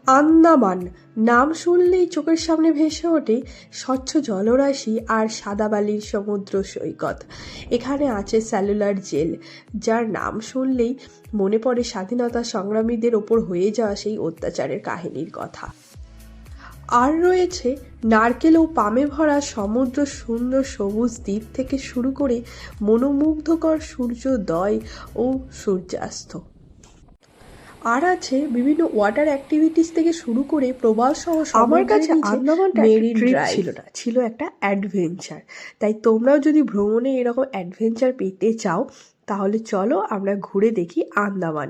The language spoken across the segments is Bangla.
আন্দামান নাম শুনলেই চোখের সামনে ভেসে ওঠে স্বচ্ছ জলরাশি আর সাদা বালির সমুদ্র সৈকত। এখানে আছে সেলুলার জেল, যার নাম শুনলেই মনে পড়ে স্বাধীনতা সংগ্রামীদের ওপর হয়ে যাওয়া সেই অত্যাচারের কাহিনীর কথা। আর রয়েছে নারকেল ও পামে ভরা সমুদ্র, সুন্দর সবুজ দ্বীপ থেকে শুরু করে মনোমুগ্ধকর সূর্যোদয় ও সূর্যাস্ত। আর আছে বিভিন্ন ওয়াটার অ্যাক্টিভিটিস থেকে শুরু করে প্রবাল সহ। আমার কাছে আন্দামানটা ট্রিপ ছিল না, ছিল একটা অ্যাডভেঞ্চার। তাই তোমরাও যদি ভ্রমণে এরকম অ্যাডভেঞ্চার পেতে চাও তাহলে চলো আমরা ঘুরে দেখি আন্দামান।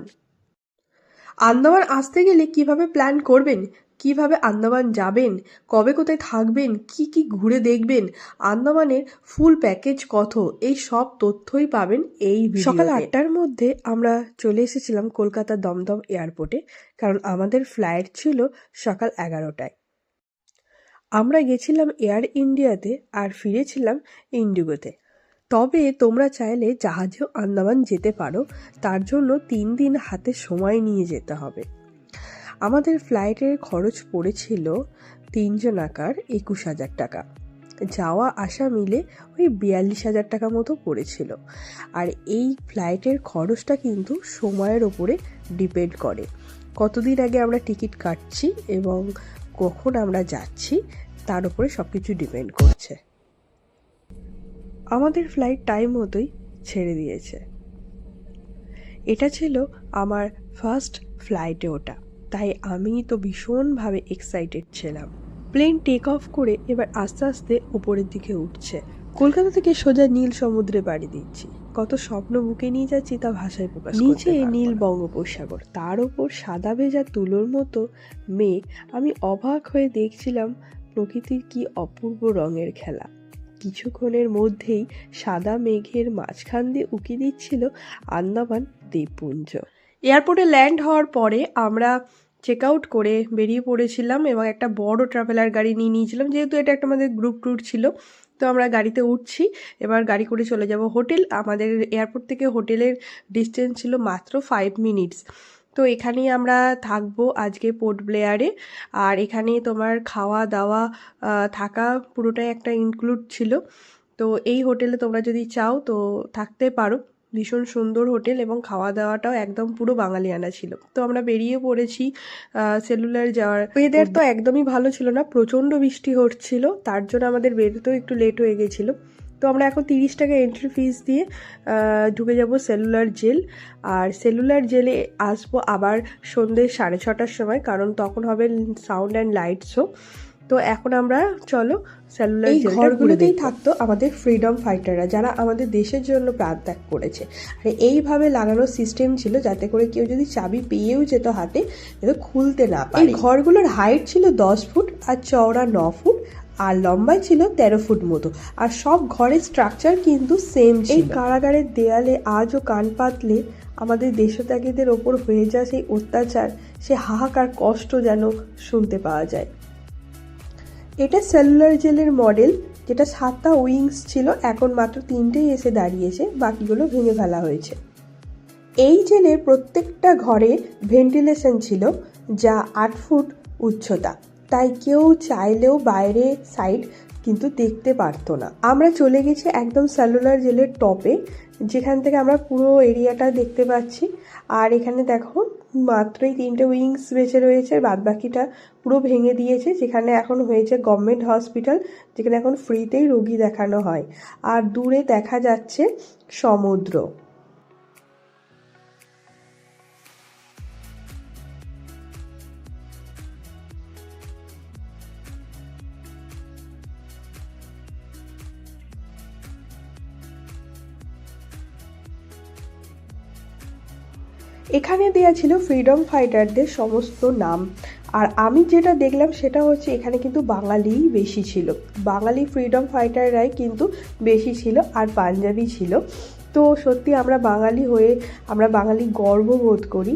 আন্দামান আসতে গেলে কিভাবে প্ল্যান করবেন, কিভাবে আন্দামান যাবেন, কবে কোথায় থাকবেন, কি কি ঘুরে দেখবেন, আন্দামানের ফুল প্যাকেজ কত, এই সব তথ্যই পাবেন এই ভিডিওতে। সকাল 8টার মধ্যে আমরা চলে এসেছিলাম কলকাতা দমদম এয়ারপোর্টে, কারণ আমাদের ফ্লাইট ছিল সকাল 11টায়। আমরা গেছিলাম এয়ার ইন্ডিয়াতে আর ফিরেছিলাম ইন্ডিগোতে। তবে তোমরা চাইলে জাহাজেও আন্দামান যেতে পারো, তার জন্য 3 দিন হাতে সময় নিয়ে যেতে হবে। আমাদের ফ্লাইটের খরচ পড়েছিল 3 জনাকার 21,000 টাকা, যাওয়া আসা মিলে ওই 42,000 টাকা মতো পড়েছিল। আর এই ফ্লাইটের খরচটা কিন্তু সময়ের ওপরে ডিপেন্ড করে, কতদিন আগে আমরা টিকিট কাটছি এবং কখন আমরা যাচ্ছি তার উপরে সব কিছু ডিপেন্ড করছে। আমাদের ফ্লাইট টাইম মতোই ছেড়ে দিয়েছে। এটা ছিল আমার ফার্স্ট ফ্লাইটে ওটা, তাই আমি তো ভীষণভাবে এক্সাইটেড ছিলাম। প্লেন টেক অফ করে এবার আস্তে আস্তে ওপরের দিকে উঠছে। কলকাতা থেকে সোজা নীল সমুদ্রে পাড়ি দিচ্ছি। কত স্বপ্ন বুকে নিয়ে যাচ্ছি তা ভাষায় প্রকাশ করতে পারবো না। নিচে নীল বঙ্গোপসাগর, তার ওপর সাদা ভেজা তুলোর মতো মেঘ। আমি অবাক হয়ে দেখছিলাম প্রকৃতির কি অপূর্ব রঙের খেলা। কিছুক্ষণের মধ্যেই সাদা মেঘের মাঝখান দিয়ে উকি দিচ্ছিল আন্দামান দ্বীপপুঞ্জ। এয়ারপোর্টে ল্যান্ড হওয়ার পরে আমরা চেক আউট করে বেরিয়ে পড়েছিলাম এবং একটা বড় ট্রাভেলার গাড়ি নিয়ে নিয়েছিলাম, যেহেতু এটা একটা আমাদের গ্রুপ ট্যুর ছিল। তো আমরা গাড়িতে উঠছি, এবার গাড়ি করে চলে যাব হোটেল। আমাদের এয়ারপোর্ট থেকে হোটেলের ডিস্টেন্স ছিল মাত্র 5 মিনিটস। তো এখানেই আমরা থাকবো আজকে পোর্ট ব্লেয়ারে। আর এখানে তোমার খাওয়া দাওয়া থাকা পুরোটাই একটা ইনক্লুড ছিল। তো এই হোটেলে তোমরা যদি চাও তো থাকতে পারো। ভীষণ সুন্দর হোটেল এবং খাওয়া দাওয়াটাও একদম পুরো বাঙালিয়ানা ছিল। তো আমরা বেরিয়ে পড়েছি সেলুলার যাওয়ার। ওয়েদার তো একদমই ভালো ছিল না, প্রচণ্ড বৃষ্টি হচ্ছিল, তার জন্য আমাদের বেরোতেও একটু লেট হয়ে গেছিলো। তো আমরা এখন 30 টাকা এন্ট্রি ফিস দিয়ে ঢুকে যাব সেলুলার জেল। আর সেলুলার জেলে আসবো আবার সন্ধ্যে 6:30টার সময়, কারণ তখন হবে সাউন্ড অ্যান্ড লাইট শো। তো এখন আমরা চলো সেলুলার জেলটা ঘরগুলোতেই থাকতো আমাদের ফ্রিডম ফাইটাররা, যারা আমাদের দেশের জন্য প্রাণ ত্যাগ করেছে। আর এইভাবে লাগানোর সিস্টেম ছিল যাতে করে কেউ যদি চাবি পেয়েও যেত হাতে, যাতে খুলতে না পারে। এই ঘরগুলোর হাইট ছিল 10 ফুট আর চওড়া 9 ফুট আর লম্বায় ছিল 13 ফুট মতো। আর সব ঘরের স্ট্রাকচার কিন্তু সেম ছিল। এই কারাগারের দেয়ালে আজও কান পাতলে আমাদের দেশত্যাগীদের ওপর হয়ে যাওয়া সেই অত্যাচার, সে হাহাকার কষ্ট যেন শুনতে পাওয়া যায়। এটা সেলুলার জেলের মডেল, যেটা 7টা উইংস ছিল, এখন মাত্র 3টেই এসে দাঁড়িয়েছে, বাকিগুলো ভেঙে ফেলা হয়েছে। এই জেলের প্রত্যেকটা ঘরে ভেন্টিলেশন ছিল, যা 8 ফুট উচ্চতা, তাই কেউ চাইলেও বাইরে সাইড কিন্তু দেখতে পারতো না। আমরা চলে গেছি একদম সেলুলার জেলের টপে, যেখান থেকে আমরা পুরো এরিয়াটা দেখতে পাচ্ছি। আর এখানে দেখো মাত্রই 3টে উইংস বেঁচে রয়েছে, বাদ বাকিটা পুরো ভেঙে দিয়েছে। যেখানে এখন হয়েছে গভর্নমেন্ট হসপিটাল, যেখানে এখন ফ্রিতেই রোগী দেখানো হয়। আর দূরে দেখা যাচ্ছে সমুদ্র। এখানে দেয়া ছিল ফ্রিডম ফাইটারদের সমস্ত নাম। আর আমি যেটা দেখলাম সেটা হচ্ছে এখানে কিন্তু বাঙালিই বেশি ছিল, বাঙালি ফ্রিডম ফাইটাররাই কিন্তু বেশি ছিল, আর পাঞ্জাবি ছিল। তো সত্যি আমরা বাঙালি হয়ে আমরা বাঙালি গর্ববোধ করি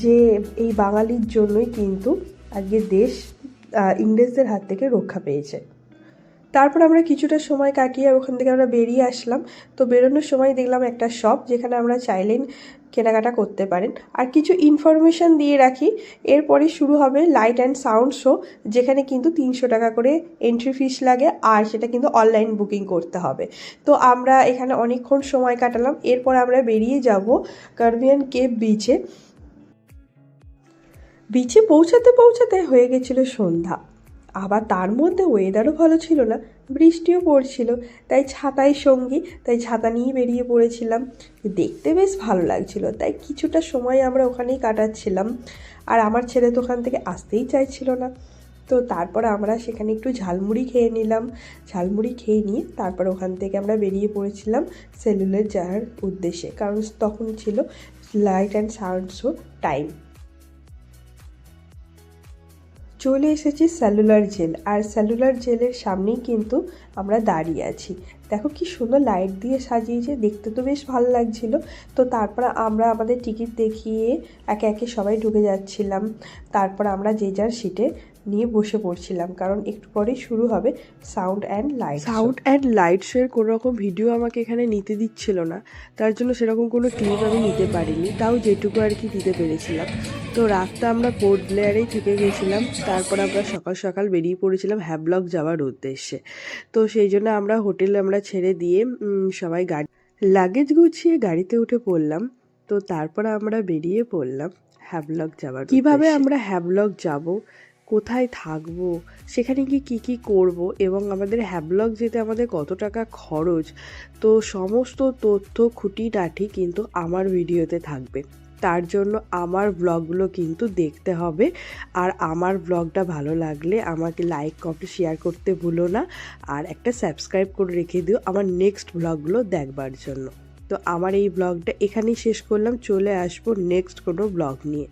যে এই বাঙালির জন্যই কিন্তু আজকে দেশ ইংরেজদের হাত থেকে রক্ষা পেয়েছে। তারপর আমরা কিছুটা সময় কাটিয়ে ওখান থেকে আমরা বেরিয়ে আসলাম। তো বেরোনোর সময় দেখলাম একটা শপ, যেখানে আমরা চাইলেন কেনাকাটা করতে পারেন। আর কিছু ইনফরমেশান দিয়ে রাখি, এরপরে শুরু হবে লাইট অ্যান্ড সাউন্ড শো, যেখানে কিন্তু 300 টাকা করে এন্ট্রি ফিস লাগে, আর সেটা কিন্তু অনলাইন বুকিং করতে হবে। তো আমরা এখানে অনেকক্ষণ সময় কাটালাম। এরপর আমরা বেরিয়ে যাব কার্বিয়ান কেভ বিচে। বিচে পৌঁছাতে পৌঁছাতে হয়ে গেছিলো সন্ধ্যা। আবার তার মধ্যে ওয়েদারও ভালো ছিল না, বৃষ্টিও পড়ছিল। তাই ছাতাই সঙ্গী, তাই ছাতা নিয়েই বেরিয়ে পড়েছিলাম। দেখতে বেশ ভালো লাগছিল, তাই কিছুটা সময় আমরা ওখানেই কাটাচ্ছিলাম। আর আমার ছেলে তো ওখান থেকে আসতেই চাইছিল না। তো তারপর আমরা সেখানে একটু ঝালমুড়ি খেয়ে নিলাম। ঝালমুড়ি খেয়ে নিয়ে তারপর ওখান থেকে আমরা বেরিয়ে পড়েছিলাম সেলুলার যাওয়ার উদ্দেশ্যে, কারণ তখন ছিল light and sound show time. চলে এসেছি সেলুলার জেল, আর সেলুলার জেলের সামনেই কিন্তু আমরা দাঁড়িয়ে আছি। দেখো কি সুন্দর লাইট দিয়ে সাজিয়েছে, দেখতে তো বেশ ভালো লাগছিল। তো তারপর আমরা আমাদের টিকিট দেখিয়ে একে একে সবাই ঢুকে যাচ্ছিলাম। তারপর আমরা যে যার সিটে নিয়ে বসে পড়ছিলাম, কারণ একটু পরেই শুরু হবে সাউন্ড অ্যান্ড লাইট শো এর কোনো রকম ভিডিও আমাকে এখানে নিতে দিচ্ছিল না, তার জন্য সেরকম কোনো ক্লিপ আমি নিতে পারিনি, তাও যেটুকু আর কি দিতে পেরেছিলাম। তো রাতটা আমরা পোর্ট ব্লেয়ারেই থেকে গেছিলাম। তারপর আমরা সকাল সকাল বেরিয়ে পড়েছিলাম হ্যাভলক যাওয়ার উদ্দেশ্যে। তো সেই জন্য আমরা হোটেলে আমরা ছেড়ে দিয়ে সবাই লাগেজ গুছিয়ে গাড়িতে উঠে পড়লাম। তো তারপর আমরা বেরিয়ে পড়লাম হ্যাভলক যাওয়ার। কিভাবে আমরা হ্যাভলক যাব, কোথায় থাকবো, সেখানে কি করব, এবং আমাদের হ্যাভলক যেতে আমাদের কত টাকা খরচ, তো সমস্ত তথ্য খুঁটিনাটি কিন্তু আমার ভিডিওতে থাকবে। তার জন্য আমার ব্লগগুলো কিন্তু দেখতে হবে। আর আমার ব্লগটা ভালো লাগলে আমাকে লাইক কমেন্ট শেয়ার করতে ভুলো না, আর একটা সাবস্ক্রাইব করে রেখে দিও আমার নেক্সট ব্লগগুলো দেখবার জন্য। তো আমার এই ব্লগটা এখানেই শেষ করলাম, চলে আসবো নেক্সট কোনো ব্লগ নিয়ে।